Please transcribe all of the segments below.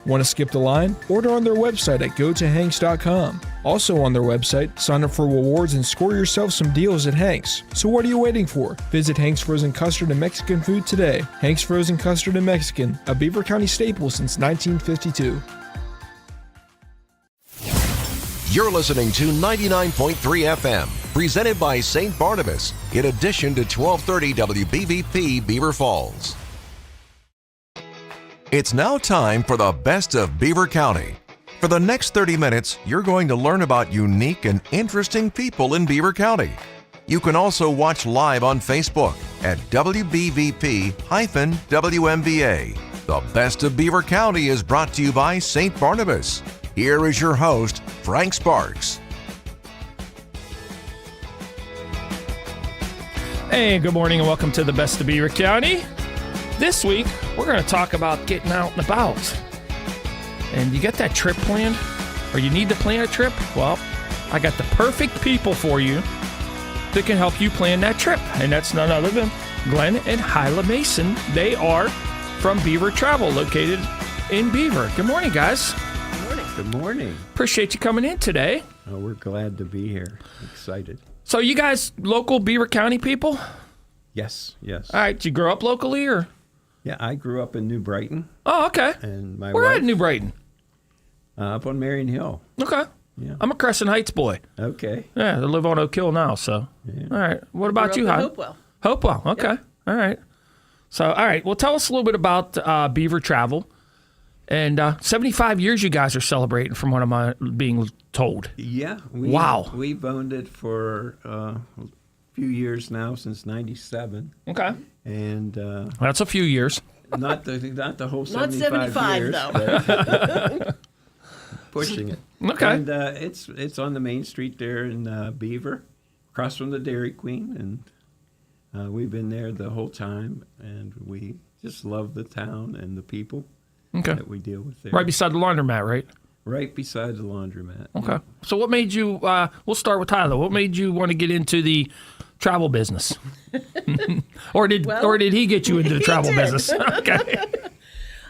Want to skip the line? Order on their website at gotohanks.com. Also on their website, sign up for rewards and score yourself some deals at Hanks. So what are you waiting for? Visit Hanks Frozen Custard and Mexican Food today. Hanks Frozen Custard and Mexican, a Beaver County staple since 1952. You're listening to 99.3 FM, presented by St. Barnabas, in addition to 1230 WBVP Beaver Falls. It's now time for the best of Beaver County. For the next 30 minutes, you're going to learn about unique and interesting people in Beaver County. You can also watch live on Facebook at WBVP-WMVA. The best of Beaver County is brought to you by St. Barnabas. Here is your host, Frank Sparks. Hey, good morning and welcome to the best of Beaver County. This week, we're going to talk about getting out and about. And you got that trip planned? Or you need to plan a trip? Well, I got the perfect people for you that can help you plan that trip. And that's none other than Glenn and Hyla Mason. They are from Beaver Travel, located in Beaver. Good morning, guys. Good morning. Good morning. Appreciate you coming in today. Oh, we're glad to be here. Excited. So you guys local Beaver County people? Yes. All right. Did you grow up locally or? Yeah, I grew up in New Brighton. Oh, okay. And my Where wife, at New Brighton? up on Marion Hill. Okay. Yeah. I'm a Crescent Heights boy. Okay. Yeah, I live on Oak Hill now, so. Yeah. All right. What about you, Hyla? Hopewell. Hopewell. Okay. Yep. All right. So, all right. Well, tell us a little bit about Beaver Travel. And 75 years you guys are celebrating, from what I'm being told. Yeah. Wow. We've owned it for a few years now, since '97. Okay. And That's a few years. not the whole Not 75 75, years, though. but pushing it. Okay. And it's on the main street there in Beaver, across from the Dairy Queen, and we've been there the whole time, and we just love the town and the people that we deal with there. Right beside the laundromat, right? Right beside the laundromat. Okay. So what made you, we'll start with Tyler. What made you want to get into the travel business? or did he get you into the travel business? Okay.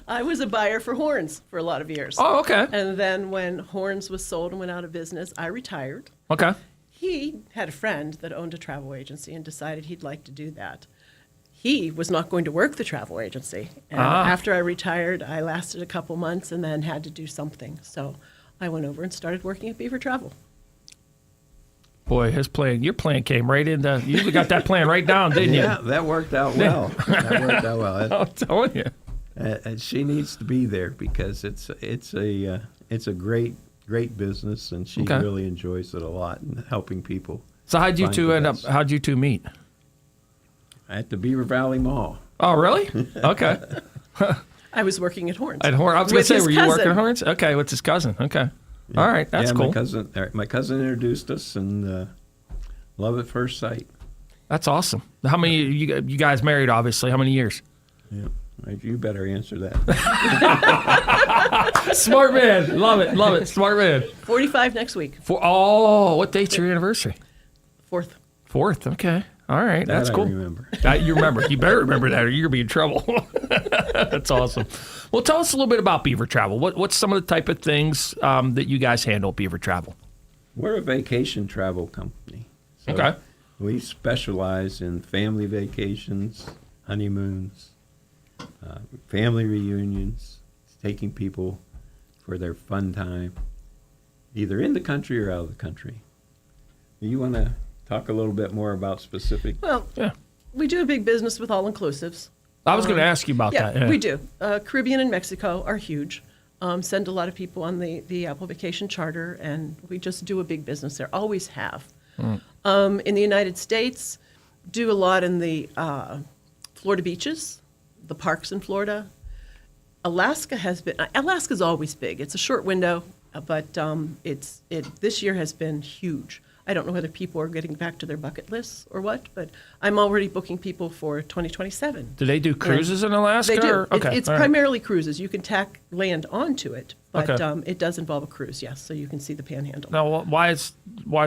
I was a buyer for Horns for a lot of years. Oh, okay. And then when Horns was sold and went out of business, I retired. Okay. He had a friend that owned a travel agency and decided he'd like to do that. He was not going to work the travel agency. And after I retired, I lasted a couple months and then had to do something. So I went over and started working at Beaver Travel. Boy, your plan came right into, you got that plan right down, didn't you? Yeah, that worked out well. I'm telling you. And she needs to be there because it's a great business, and she really enjoys it a lot, and helping people. So how'd you two meet? At the Beaver Valley Mall. Oh, really? Okay. I was working at Horns. At Horns. I was going to say, were you working at cousin. Horns? Okay, with his cousin. Okay. Yeah. All right, that's cool. My cousin introduced us, and love at first sight. That's awesome. How many, you guys married, obviously. How many years? Yeah. You better answer that. Smart man. Love it. Smart man. 45 next week. What date's your anniversary? 4th. 4th. Okay. All right. That That's cool. I remember. You remember. You better remember that or you're going to be in trouble. That's awesome. Well, tell us a little bit about Beaver Travel. What's some of the type of things that you guys handle at Beaver Travel? We're a vacation travel company. So Okay. We specialize in family vacations, honeymoons, family reunions, taking people for their fun time, either in the country or out of the country. You want to talk a little bit more about specific? Well, Yeah. we do a big business with all-inclusives. I was going to ask you about that. Yeah, we do. Caribbean and Mexico are huge. Send a lot of people on the Apple Vacation Charter, and we just do a big business there. Always have. In the United States, do a lot in the Florida beaches, the parks in Florida. Alaska's always big. It's a short window, but this year has been huge. I don't know whether people are getting back to their bucket lists or what, but I'm already booking people for 2027. Do they do cruises in Alaska? They do. Or? Okay. It's all right. primarily cruises. You can tack land onto it, but Okay. it does involve a cruise, yes, so you can see the panhandle. Now, why is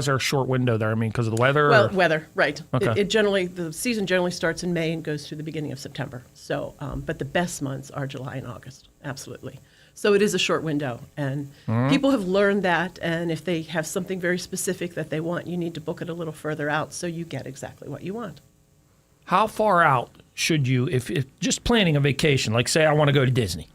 there a short window there? I mean, because of the weather? Well, or? weather, right. Okay. The season generally starts in May and goes through the beginning of September. So, but the best months are July and August, absolutely. So it is a short window, and people have learned that. And if they have something very specific that they want, you need to book it a little further out so you get exactly what you want. How far out should you, if just planning a vacation, like say I want to go to Disney,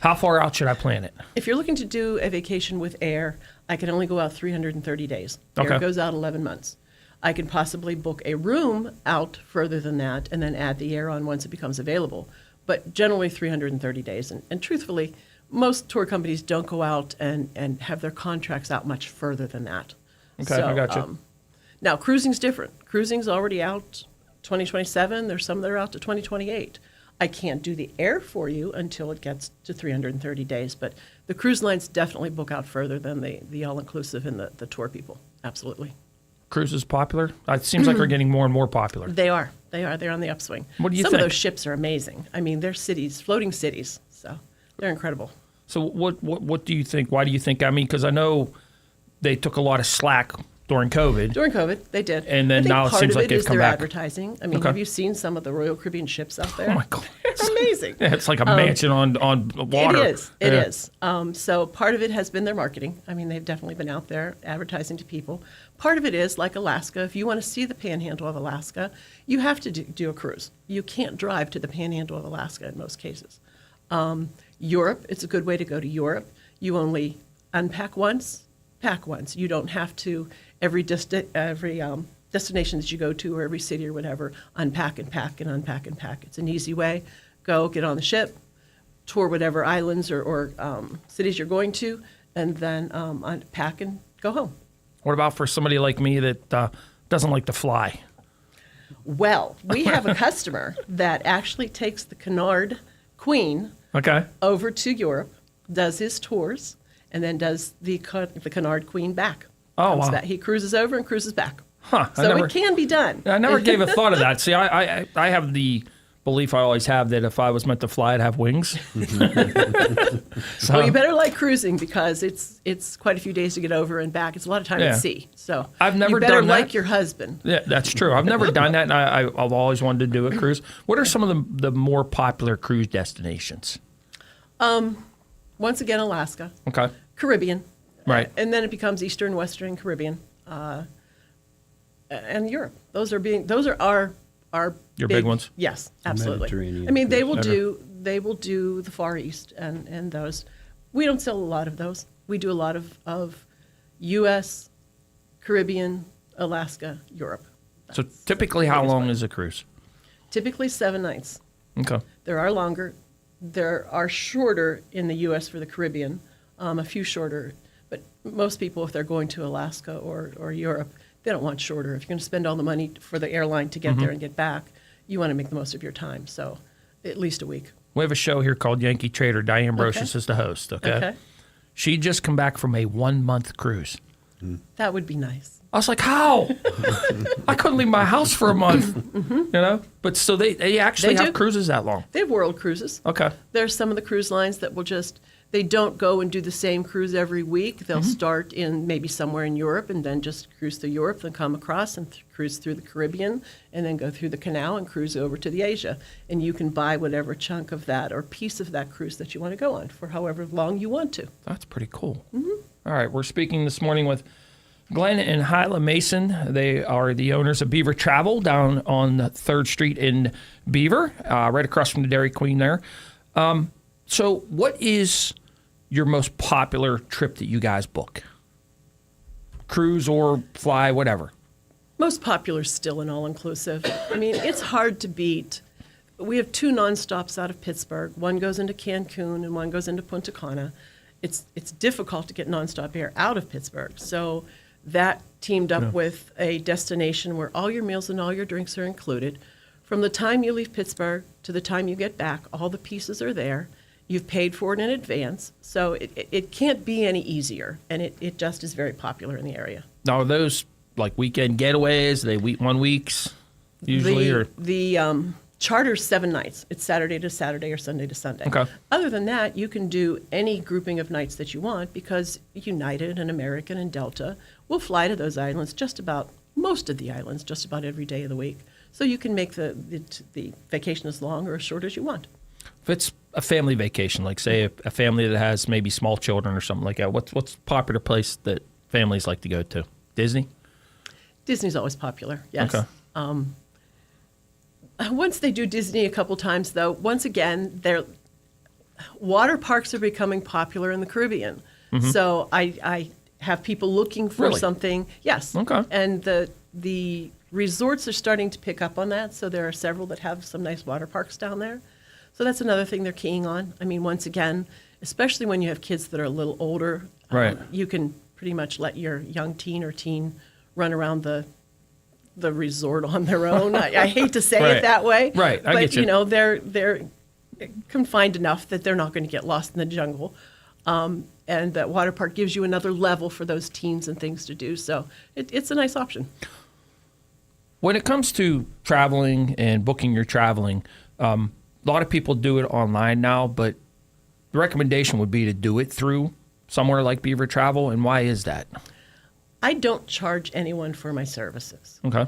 how far out should I plan it? If you're looking to do a vacation with air, I can only go out 330 days. Okay. Air goes out 11 months. I can possibly book a room out further than that and then add the air on once it becomes available. But generally 330 days. And truthfully, most tour companies don't go out and have their contracts out much further than that. Okay, I got you. Now, cruising's different. Cruising's already out 2027. There's some that are out to 2028. I can't do the air for you until it gets to 330 days. But the cruise lines definitely book out further than the all-inclusive and the tour people. Absolutely. Cruise is popular? It seems like they're getting more and more popular. They are. They're on the upswing. What do you Some think? of those ships are amazing. I mean, they're cities, floating cities. So they're incredible. So what do you think? Why do you think? I mean, because I know they took a lot of slack during COVID. During COVID, they did. And then I think now it part seems of like it they've is come their back. advertising. I mean, Okay. have you seen some of the Royal Caribbean ships out there? Oh my God. It's amazing. Yeah, it's like a mansion on water. It is. It Yeah. is. So part of it has been their marketing. I mean, they've definitely been out there advertising to people. Part of it is like Alaska. If you want to see the panhandle of Alaska, you have to do a cruise. You can't drive to the panhandle of Alaska in most cases. Europe, it's a good way to go to Europe. You only unpack once, pack once. You don't have to every destination that you go to or every city or whatever, unpack and pack and unpack and pack. It's an easy way. Go get on the ship, tour whatever islands or cities you're going to, and then unpack and go home. What about for somebody like me that doesn't like to fly? Well, we have a customer that actually takes the Canard Queen Okay. over to Europe, does his tours, and then does the Canard Queen back. Oh, Comes wow. back. He cruises over and cruises back. Huh. So it can be done. I never gave a thought of that. See, I have the belief I always have that if I was meant to fly, I'd have wings. So, Well, you better like cruising because it's quite a few days to get over and back. It's a lot of time Yeah. at sea. So I've never you better done that. like your husband. yeah, that's true. I've never done that, and I've always wanted to do a cruise. What are some of the more popular cruise destinations? Once again, Alaska, Okay. Caribbean, Right. and then it becomes Eastern, Western Caribbean, and Europe. Those are our Your big ones? Yes, absolutely. Mediterranean I mean, they cruise. will do the Far East and those. We don't sell a lot of those. We do a lot of U.S., Caribbean, Alaska, Europe. So typically, how long is a cruise? Typically 7 nights. Okay. There are longer. There are shorter in the U.S. for the Caribbean, a few shorter. But most people, if they're going to Alaska or Europe, they don't want shorter. If you're going to spend all the money for the airline to get there and get back, you want to make the most of your time. So at least a week. We have a show here called Yankee Trader. Diane Brocious is the host, okay? She just come back from a 1-month cruise. That would be nice. I was like, how? I couldn't leave my house for a month, you know? But so they actually They have do. cruises that long. They have world cruises. Okay. There's some of the cruise lines that will they don't go and do the same cruise every week. They'll start in maybe somewhere in Europe and then just cruise through Europe, then come across and cruise through the Caribbean, and then go through the canal and cruise over to the Asia. And you can buy whatever chunk of that or piece of that cruise that you want to go on for however long you want to. That's pretty cool. All right, we're speaking this morning with Glenn and Hyla Mason. They are the owners of Beaver Travel down on 3rd Street in Beaver, right across from the Dairy Queen there. So what is your most popular trip that you guys book? Cruise or fly, whatever. Most popular still in all-inclusive. I mean, it's hard to beat. We have 2 nonstops out of Pittsburgh. One goes into Cancun and one goes into Punta Cana. It's difficult to get nonstop air out of Pittsburgh. So that teamed up with a destination where all your meals and all your drinks are included. From the time you leave Pittsburgh to the time you get back, all the pieces are there. You've paid for it in advance. So it can't be any easier. And it just is very popular in the area. Now, are those like weekend getaways? Are they 1 weeks usually? The charter's 7 nights. It's Saturday to Saturday or Sunday to Sunday. Okay. Other than that, you can do any grouping of nights that you want because United and American and Delta will fly to those islands most of the islands, just about every day of the week. So you can make the vacation as long or as short as you want. If it's a family vacation, like say a family that has maybe small children or something like that, what's a popular place that families like to go to? Disney? Disney's always popular, yes. Okay. Once they do Disney a couple times, though, once again, their water parks are becoming popular in the Caribbean. So I have people looking for Really? something. Yes. Okay. And the resorts are starting to pick up on that. So there are several that have some nice water parks down there. So that's another thing they're keying on. I mean, once again, especially when you have kids that are a little older, Right. You can pretty much let your young teen or teen run around the resort on their own. I hate to say Right. it that way. Right, I but get you. they're confined enough that they're not going to get lost in the jungle. And that water park gives you another level for those teens and things to do. So it's a nice option. When it comes to traveling and booking your traveling, a lot of people do it online now, but the recommendation would be to do it through somewhere like Beaver Travel. And why is that? I don't charge anyone for my services. Okay.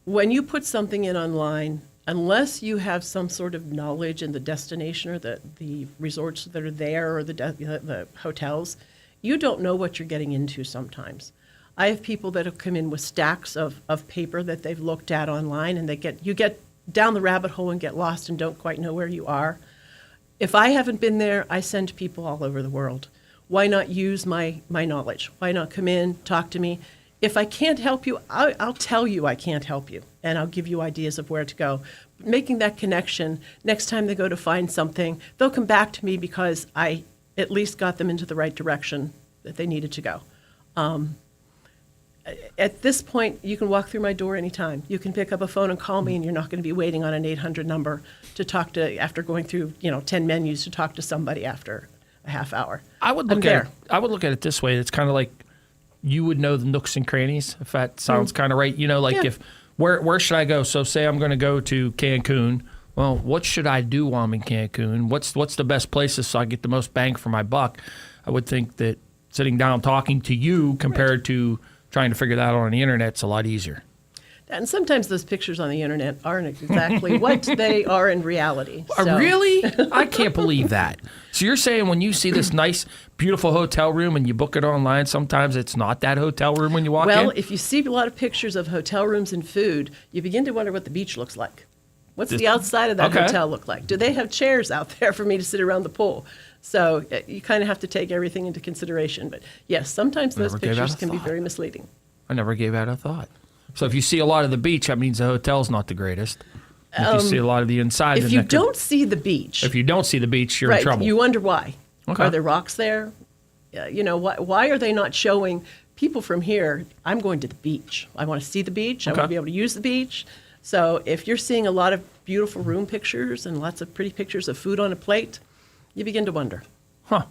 When you put something in online, unless you have some sort of knowledge in the destination or the resorts that are there or the hotels, you don't know what you're getting into sometimes. I have people that have come in with stacks of paper that they've looked at online, and you get down the rabbit hole and get lost and don't quite know where you are. If I haven't been there, I send people all over the world. Why not use my knowledge? Why not come in, talk to me? If I can't help you, I'll tell you I can't help you, and I'll give you ideas of where to go. Making that connection, next time they go to find something, they'll come back to me because I at least got them into the right direction that they needed to go. At this point, you can walk through my door anytime. You can pick up a phone and call me, and you're not going to be waiting on an 800 number to talk to after going through 10 menus to talk to somebody after a half hour. I would look at it this way. It's kind of like you would know the nooks and crannies, if that sounds kind of right. Yeah. If where should I go? So say I'm going to go to Cancun. Well, what should I do while I'm in Cancun? What's the best places so I get the most bang for my buck? I would think that sitting down talking to you compared to trying to figure that out on the internet is a lot easier. And sometimes those pictures on the internet aren't exactly what they are in reality. So. Really? I can't believe that. So you're saying when you see this nice, beautiful hotel room and you book it online, sometimes it's not that hotel room when you walk in? Well, if you see a lot of pictures of hotel rooms and food, you begin to wonder what the beach looks like. What's the outside of that hotel look like? Do they have chairs out there for me to sit around the pool? So you kind of have to take everything into consideration. But yes, sometimes those pictures can be very misleading. I never gave that a thought. So if you see a lot of the beach, that means the hotel's not the greatest. If you see a lot of the inside, if you don't see the beach, you're in trouble. You wonder why. Okay. Are there rocks there? Why are they not showing people from here? I'm going to the beach. I want to see the beach. I want to be able to use the beach. So if you're seeing a lot of beautiful room pictures and lots of pretty pictures of food on a plate, you begin to wonder. Huh.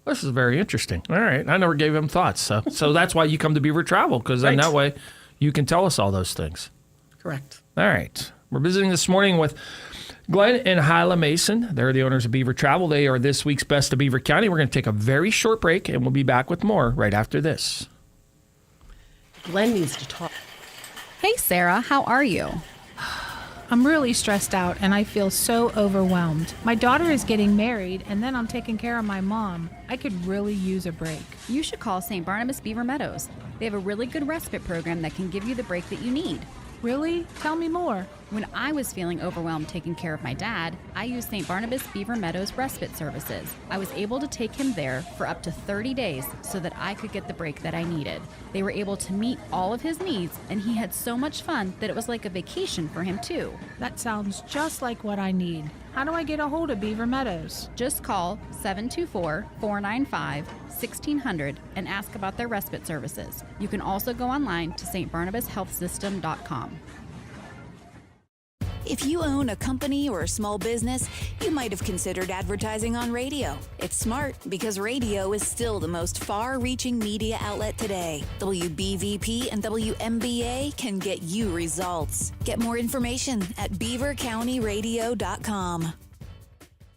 This is very interesting. All right. I never gave him thoughts. So that's why you come to Beaver Travel, because then that way you can tell us all those things. Correct. All right. We're visiting this morning with Glenn and Hyla Mason. They're the owners of Beaver Travel. They are this week's Best of Beaver County. We're going to take a very short break, and we'll be back with more right after this. Glenn needs to talk. Hey, Sarah, how are you? I'm really stressed out and I feel so overwhelmed. My daughter is getting married and then I'm taking care of my mom. I could really use a break. You should call St. Barnabas Beaver Meadows. They have a really good respite program that can give you the break that you need. Really? Tell me more. When I was feeling overwhelmed taking care of my dad, I used St. Barnabas Beaver Meadows respite services. I was able to take him there for up to 30 days so that I could get the break that I needed. They were able to meet all of his needs, and he had so much fun that it was like a vacation for him too. That sounds just like what I need. How do I get a hold of Beaver Meadows? Just call 724-495-1600 and ask about their respite services. You can also go online to stbarnabashealthsystem.com. If you own a company or a small business, you might have considered advertising on radio. It's smart because radio is still the most far-reaching media outlet today. WBVP and WMBA can get you results. Get more information at beavercountyradio.com.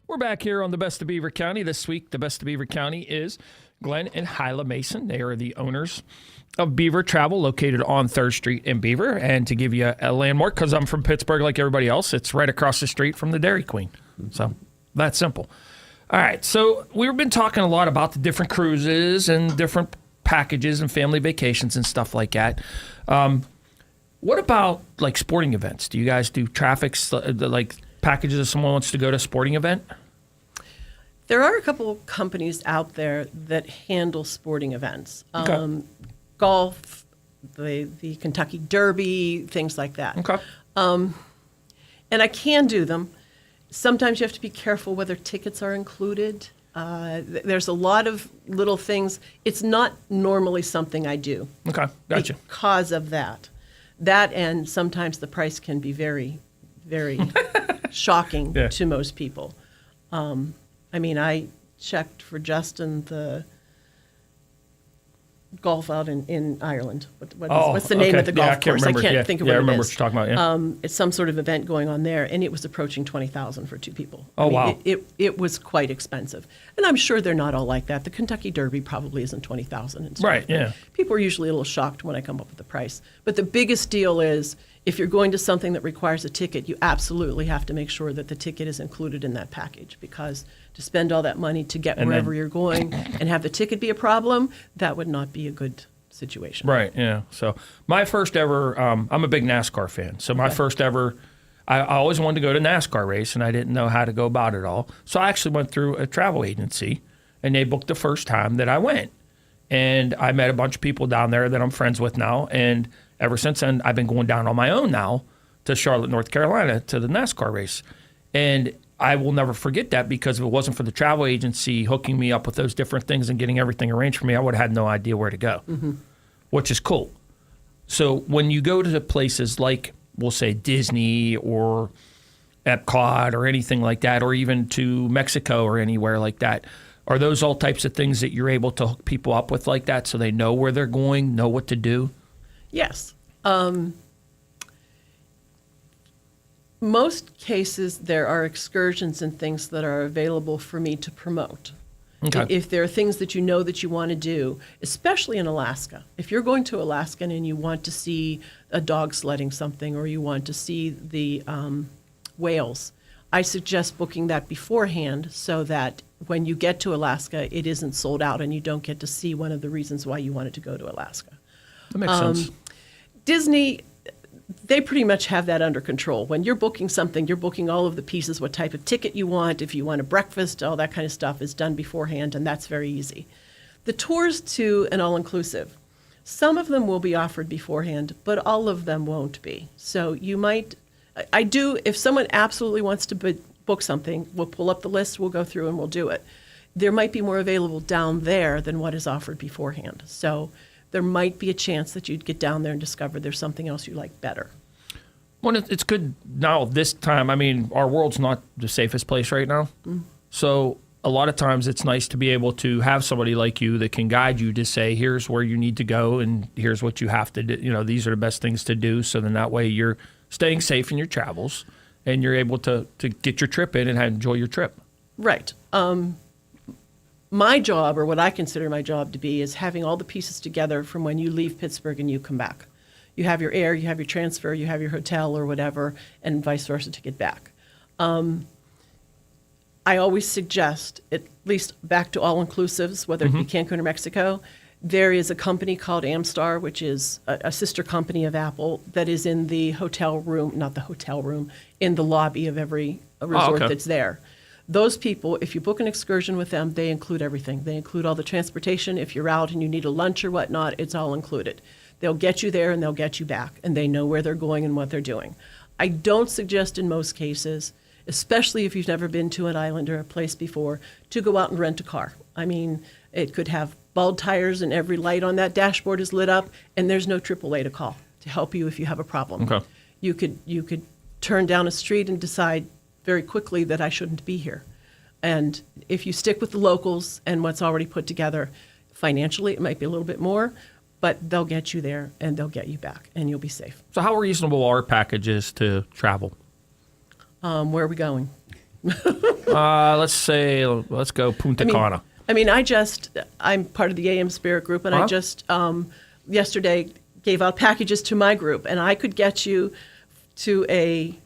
We're back here on the Best of Beaver County. This week, the Best of Beaver County is Glenn and Hyla Mason. They are the owners of Beaver Travel, located on 3rd Street in Beaver. And to give you a landmark, because I'm from Pittsburgh like everybody else, it's right across the street from the Dairy Queen. So that's simple. All right. So we've been talking a lot about the different cruises and different packages and family vacations and stuff like that. What about like sporting events? Do you guys do like packages if someone wants to go to a sporting event? There are a couple of companies out there that handle sporting events. Okay. Golf, the Kentucky Derby, things like that. Okay. And I can do them. Sometimes you have to be careful whether tickets are included. There's a lot of little things. It's not normally something I do. Okay. Gotcha. Because of that. That and sometimes the price can be very, very shocking to most people. I mean, I checked for Justin the golf out in Ireland. What's the name of the golf course? Remember. I can't think of what it is. I remember what you're talking about. Yeah. It's some sort of event going on there, and it was approaching $20,000 for two people. Oh, wow. It was quite expensive, and I'm sure they're not all like that. The Kentucky Derby probably isn't $20,000. Right. Yeah. People are usually a little shocked when I come up with the price, but the biggest deal is if you're going to something that requires a ticket, you absolutely have to make sure that the ticket is included in that package, because to spend all that money to get wherever you're going and have the ticket be a problem, that would not be a good situation. Right, yeah. So my first ever, I'm a big NASCAR fan. So my first ever, I always wanted to go to a NASCAR race, and I didn't know how to go about it all. So I actually went through a travel agency, and they booked the first time that I went. And I met a bunch of people down there that I'm friends with now. And ever since then, I've been going down on my own now to Charlotte, North Carolina, to the NASCAR race. And I will never forget that, because if it wasn't for the travel agency hooking me up with those different things and getting everything arranged for me, I would have had no idea where to go, which is cool. So when you go to places like, we'll say, Disney or Epcot or anything like that, or even to Mexico or anywhere like that, are those all types of things that you're able to hook people up with like that so they know where they're going, know what to do? Yes. Most cases, there are excursions and things that are available for me to promote. Okay. If there are things that you know that you want to do, especially in Alaska. If you're going to Alaska and you want to see a dog sledding something, or you want to see the whales, I suggest booking that beforehand so that when you get to Alaska, it isn't sold out and you don't get to see one of the reasons why you wanted to go to Alaska. That makes sense. Disney, they pretty much have that under control. When you're booking something, you're booking all of the pieces, what type of ticket you want, if you want a breakfast, all that kind of stuff is done beforehand, and that's very easy. The tours to an all-inclusive, some of them will be offered beforehand, but all of them won't be. So you might, if someone absolutely wants to book something, we'll pull up the list, we'll go through and we'll do it. There might be more available down there than what is offered beforehand. So there might be a chance that you'd get down there and discover there's something else you like better. Well, it's good now this time. I mean, our world's not the safest place right now. So a lot of times it's nice to be able to have somebody like you that can guide you to say, here's where you need to go and here's what you have to do. You know, these are the best things to do. So then that way you're staying safe in your travels and you're able to get your trip in and enjoy your trip. Right. My job, or what I consider my job to be, is having all the pieces together from when you leave Pittsburgh and you come back. You have your air, you have your transfer, you have your hotel or whatever, and vice versa to get back. I always suggest, at least back to all-inclusives, whether it be Cancun or Mexico, there is a company called Amstar, which is a sister company of Apple, that is in the hotel room, not the hotel room, in the lobby of every resort that's there. Those people, if you book an excursion with them, they include everything. They include all the transportation. If you're out and you need a lunch or whatnot, it's all included. They'll get you there and they'll get you back, and they know where they're going and what they're doing. I don't suggest in most cases, especially if you've never been to an island or a place before, to go out and rent a car. I mean, it could have bald tires and every light on that dashboard is lit up, and there's no AAA to call to help you if you have a problem. Okay. You could turn down a street and decide very quickly that I shouldn't be here. And if you stick with the locals and what's already put together, financially it might be a little bit more, but they'll get you there and they'll get you back and you'll be safe. So how reasonable are packages to travel? Where are we going? Let's go Punta Cana. I'm part of the AM Spirit group, and I just yesterday gave out packages to my group, and I could get you to a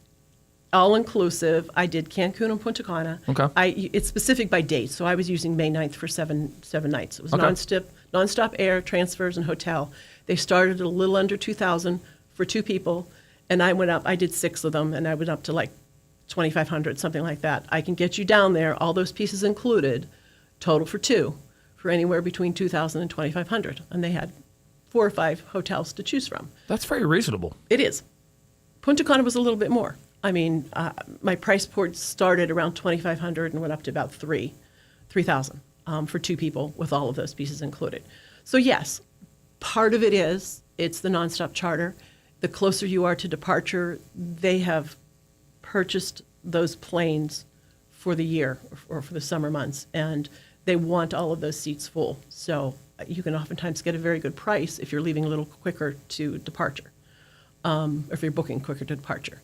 all inclusive. I did Cancun and Punta Cana. Okay. It's specific by date, so I was using May 9th for seven nights. It was Okay. nonstop air, transfers, and hotel. They started at a little under $2,000 for 2 people, and I went up. I did 6 of them, and I went up to like $2,500, something like that. I can get you down there, all those pieces included, total for 2, for anywhere between $2,000 and $2,500, and they had 4 or 5 hotels to choose from. That's very reasonable. It is. Punta Cana was a little bit more. I mean, my price point started around $2,500 and went up to about $3,000 for 2 people with all of those pieces included. So yes, part of it is it's the nonstop charter. The closer you are to departure, they have purchased those planes for the year or for the summer months, and they want all of those seats full. So you can oftentimes get a very good price if you're leaving a little quicker to departure, or if you're booking quicker to departure.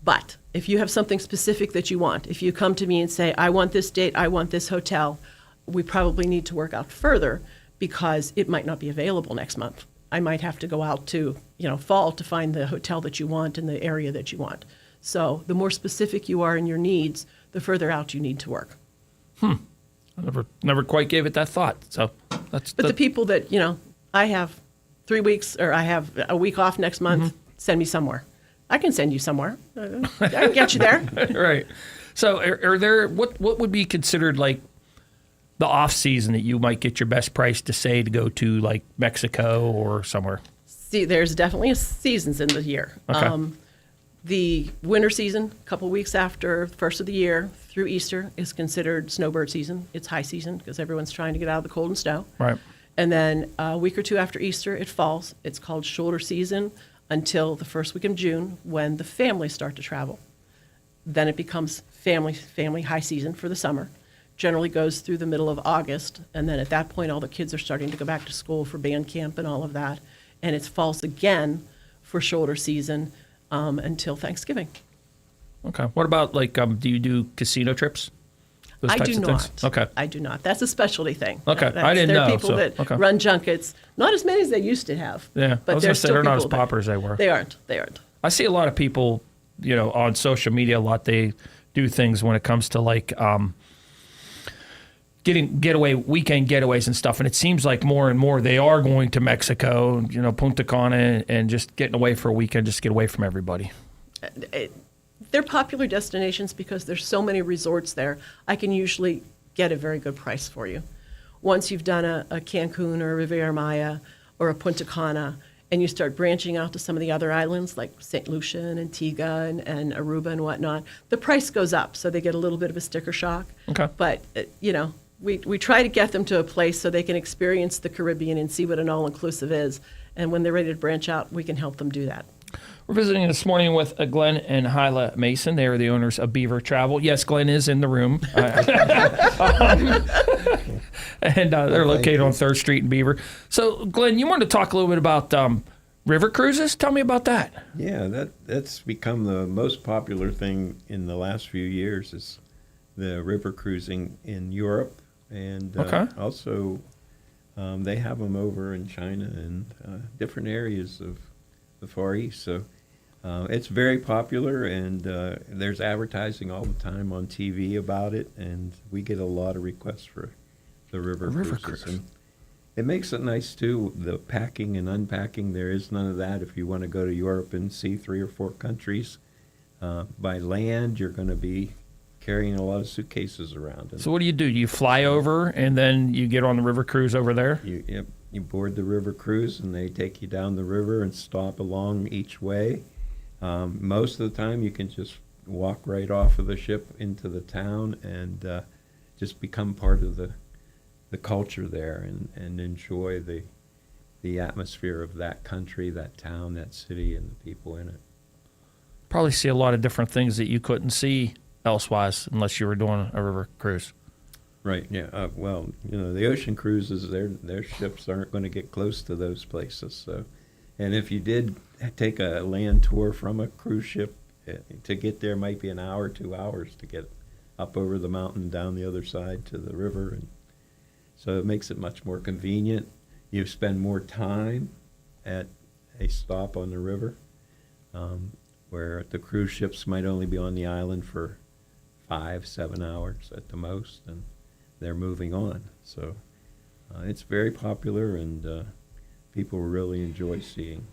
But if you have something specific that you want, if you come to me and say, I want this date, I want this hotel, we probably need to work out further because it might not be available next month. I might have to go out to, fall to find the hotel that you want in the area that you want. So the more specific you are in your needs, the further out you need to work. I never quite gave it that thought. So that's. But the people that, I have 3 weeks or I have a week off next month, send me somewhere. I can send you somewhere. I can get you there. Right. So are there, what would be considered like the off season that you might get your best price to say to go to like Mexico or somewhere? See, there's definitely seasons in the year. Okay. The winter season, a couple weeks after the first of the year through Easter, is considered snowbird season. It's high season because everyone's trying to get out of the cold and snow. Right. And then a week or 2 after Easter, it falls. It's called shoulder season until the first week of June when the families start to travel. Then it becomes family high season for the summer. Generally goes through the middle of August, and then at that point all the kids are starting to go back to school for band camp and all of that. And it falls again for shoulder season until Thanksgiving. Okay. What about like, do you do casino trips? Those I types do of not. things? Okay. I do not. That's a specialty thing. Okay. I didn't there know, are people so, that okay. run junkets, not as many as they used to have. Yeah. But I was going there's to say still they're not as people that- popular as they were. They aren't. They aren't. I see a lot of people, on social media a lot. They do things when it comes to like weekend getaways and stuff. And it seems like more and more they are going to Mexico, Punta Cana, and just getting away for a weekend, just get away from everybody. They're popular destinations because there's so many resorts there. I can usually get a very good price for you. Once you've done a Cancun or a Riviera Maya or a Punta Cana, and you start branching out to some of the other islands like St. Lucia and Antigua and Aruba and whatnot, the price goes up, so they get a little bit of a sticker shock. Okay. But, we try to get them to a place so they can experience the Caribbean and see what an all-inclusive is. And when they're ready to branch out, we can help them do that. We're visiting this morning with Glenn and Hyla Mason. They are the owners of Beaver Travel. Yes, Glenn is in the room. And they're located on 3rd Street in Beaver. So, Glenn, you wanted to talk a little bit about river cruises? Tell me about that. Yeah, that's become the most popular thing in the last few years is the river cruising in Europe. And Okay. also they have them over in China and different areas of the Far East. So it's very popular, and there's advertising all the time on TV about it, and we get a lot of requests for the river cruises. cruise. And it makes it nice, too, the packing and unpacking. There is none of that. If you want to go to Europe and see 3 or 4 countries, by land, you're going to be carrying a lot of suitcases around. And So what do? You fly over, and then you get on the river cruise over there? You board the river cruise, and they take you down the river and stop along each way. Most of the time, you can just walk right off of the ship into the town and just become part of the culture there and enjoy the atmosphere of that country, that town, that city, and the people in it. Probably see a lot of different things that you couldn't see elsewise unless you were doing a river cruise. Right. Yeah. Well, the ocean cruises, their ships aren't going to get close to those places. So, and if you did take a land tour from a cruise ship, to get there might be an hour, 2 hours to get up over the mountain, down the other side to the river, and so it makes it much more convenient. You spend more time at a stop on the river. where the cruise ships might only be on the island for 5-7 hours at the most, and they're moving on. So it's very popular, and people really enjoy seeing.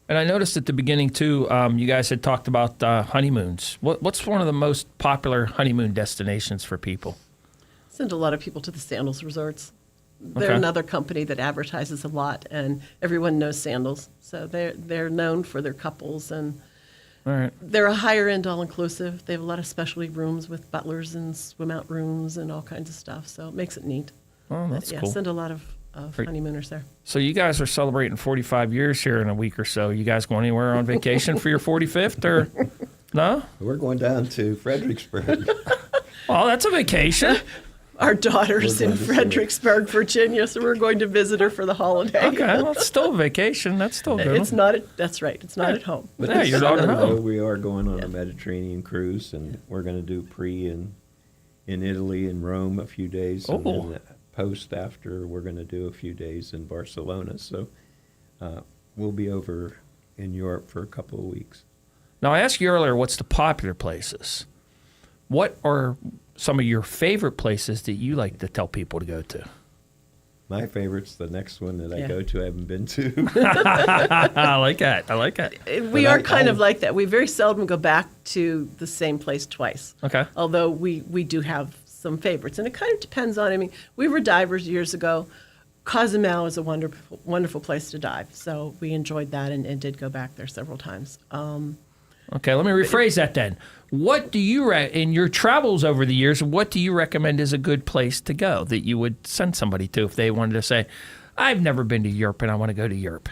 And I noticed at the beginning, too, you guys had talked about honeymoons. What's one of the most popular honeymoon destinations for people? Send a lot of people to the Sandals resorts. They're Okay. another company that advertises a lot, and everyone knows Sandals. So they're known for their couples, and All right. they're a higher end all-inclusive. They have a lot of specialty rooms with butlers and swim-out rooms and all kinds of stuff, so it makes it neat. Oh, that's Yeah, cool. send a lot of honeymooners there. So you guys are celebrating 45 years here in a week or so. You guys going anywhere on vacation for your 45th, or no? We're going down to Fredericksburg. Well, that's a vacation. Our daughter's We're in going to see it. Fredericksburg, Virginia, so we're going to visit her for the holiday. Okay, well, it's still a vacation. That's still good. It's not. That's right. It's not at home. But Yeah, this you're not summer, at though, home. we are going on Yeah. a Mediterranean cruise, and we're going to do in Italy and Rome a few days, and Oh. then post after we're going to do a few days in Barcelona. So we'll be over in Europe for a couple of weeks. Now, I asked you earlier what's the popular places. What are some of your favorite places that you like to tell people to go to? My favorite's the next one that I Yeah. go to, I haven't been to. I like that. I like that. We But are I- kind of I- like that. We very seldom go back to the same place twice. Okay. Although we do have some favorites, and it kind of depends on. I mean, we were divers years ago. Cozumel is a wonderful place to dive, so we enjoyed that and did go back there several times. Okay, let me rephrase that then. What do you, in your travels over the years, what do you recommend is a good place to go that you would send somebody to if they wanted to say, I've never been to Europe and I want to go to Europe?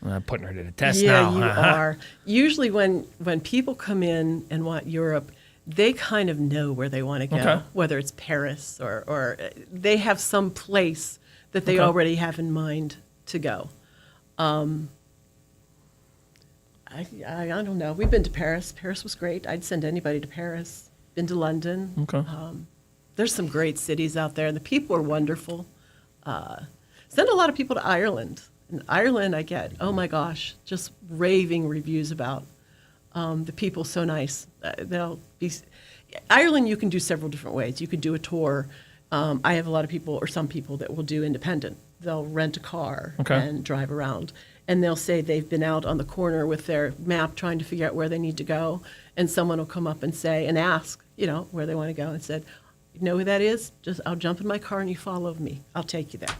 I'm putting her to the test Yeah, now. you Uh-huh. are. Usually when people come in and want Europe, they kind of know where they want to go, Okay. whether it's Paris or they have some place that they Okay. already have in mind to go. I don't know. We've been to Paris. Paris was great. I'd send anybody to Paris. Been to London. Okay. There's some great cities out there, and the people are wonderful. Send a lot of people to Ireland. In Ireland, I get, oh my gosh, just raving reviews about the people. So nice. They'll be. Ireland, you can do several different ways. You could do a tour. I have a lot of people, or some people, that will do independent. They'll rent a car Okay. and drive around. And they'll say they've been out on the corner with their map trying to figure out where they need to go. And someone will come up and say, and ask, where they want to go. And said, you know who that is? I'll jump in my car and you follow me. I'll take you there.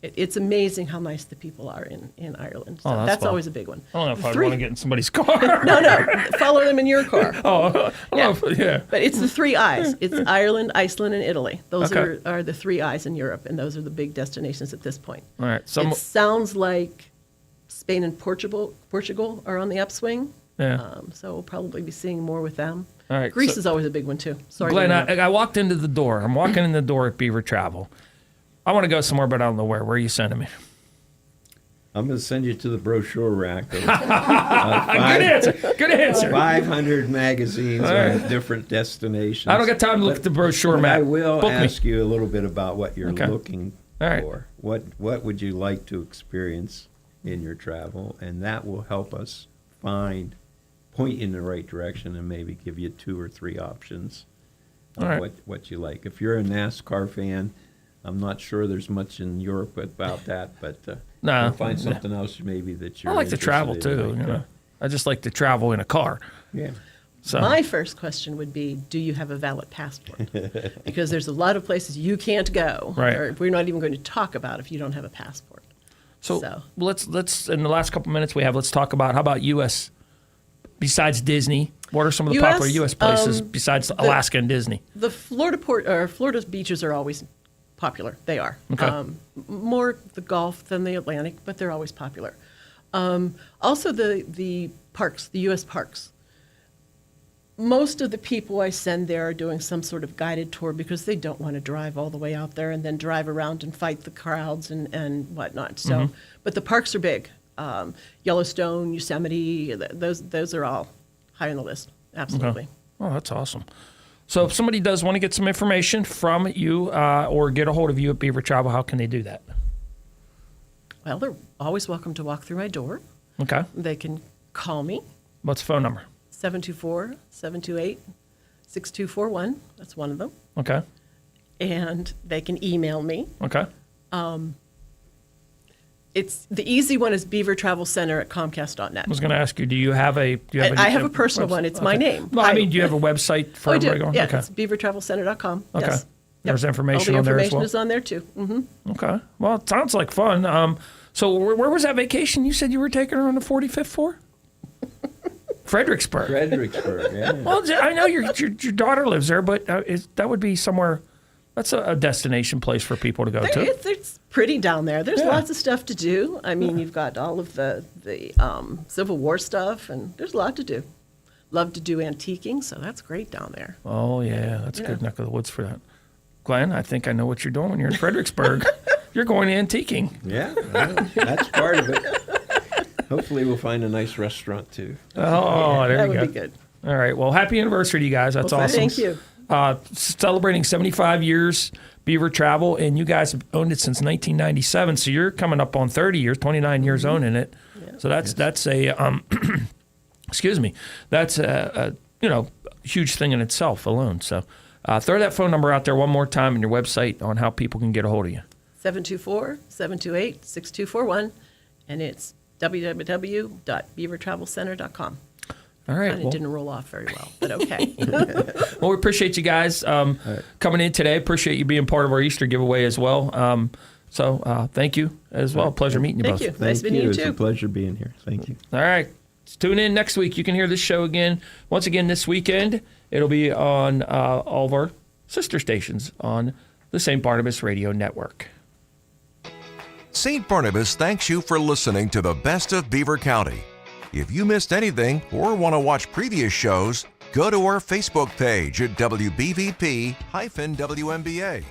It's amazing how nice the people are in Ireland. So Oh, that's that's fun. always a big one. I don't know if The I'd three- want to get in somebody's car. No, follow them in your car. Oh, Yeah. yeah. But it's the three I's. It's Ireland, Iceland, and Italy. Those Okay. are the three I's in Europe, and those are the big destinations at this point. All right. It sounds like Spain and Portugal are on the upswing. Yeah. So we'll probably be seeing more with them. All right, Greece so- is always a big one too. Sorry. Glenn, to interrupt. I walked into the door. I'm walking in the door at Beaver Travel. I want to go somewhere, but I don't know where. Where are you sending me? I'm going to send you to the brochure rack of Good answer. Good answer. 500 magazines on different destinations. I don't got time to look at the brochure But map. I will Book me. ask you a little bit about what you're Okay. looking All right. for. What would you like to experience in your travel? And that will help us point you in the right direction and maybe give you 2 or 3 options of All right. what you like. If you're a NASCAR fan, I'm not sure there's much in Europe about that, but No. we'll find something else maybe that you're I like to travel interested too. in. You know, I just like to travel in a car. Yeah. So My first question would be, do you have a valid passport? Because there's a lot of places you can't go. Right. Or we're not even going to talk about if you don't have a passport. So let's in the last couple minutes we have, let's talk about how about U.S. besides Disney. What are some of the popular U.S. places besides Alaska and Disney? The Florida beaches are always popular. They are. Okay. More the Gulf than the Atlantic, but they're always popular. Also the parks, the U.S. parks. Most of the people I send there are doing some sort of guided tour because they don't want to drive all the way out there and then drive around and fight the crowds and whatnot. So, but the parks are big. Yellowstone, Yosemite, those are all high on the list. Absolutely. Oh, that's awesome. So if somebody does want to get some information from you or get a hold of you at Beaver Travel, how can they do that? Well, they're always welcome to walk through my door. Okay. They can call me, What's the phone number? 724-728-6241. That's one of them. Okay. And they can email me. Okay. It's the easy one is beavertravelcenter@comcast.net. I was going to ask you, do you have a I have a personal one. It's my name. Well, I mean, do you have a website for I do. everybody? Yeah, Okay. it's beavertravelcenter.com. Okay. Yes. There's Yep. information All on the there as information well? is on there too. Okay. Well, it sounds like fun. So where was that vacation you said you were taking her on the 45th for? Fredericksburg. Fredericksburg, yeah. Well, I know your daughter lives there, but that would be somewhere. That's a destination place for people to go to. It's pretty down there. There's Yeah. lots of stuff to do. I mean, you've got all of the Civil War stuff, and there's a lot to do. Love to do antiquing, so that's great down there. Oh yeah, that's a Yeah. good neck of the woods for that. Glenn, I think I know what you're doing when you're in Fredericksburg. You're going antiquing. Yeah, well, that's part of it. Hopefully we'll find a nice restaurant too. Oh, there that you would go. be good. All right. Well, happy anniversary to you guys. That's Well, awesome. thank you. Celebrating 75 years Beaver Travel, and you guys have owned it since 1997. So you're coming up on 30 years, 29 years owning it. Yeah. So that's a excuse me. That's a huge thing in itself alone. So throw that phone number out there one more time and your website on how people can get a hold of you. 724-728-6241, and it's www.beavertravelcenter.com. All right. And it Well, didn't roll off very well, but okay. well, we appreciate you guys coming in today. Appreciate you being part of our Easter giveaway as well. So thank you as well. Pleasure meeting you Thank both. you. Nice Thank meeting you It's a too. pleasure being here. Thank you. All right. Tune in next week. You can hear this show again. Once again, this weekend, it'll be on all of our sister stations on the St. Barnabas Radio Network. St. Barnabas thanks you for listening to the Best of Beaver County. If you missed anything or want to watch previous shows, go to our Facebook page at WBVP-WMBA.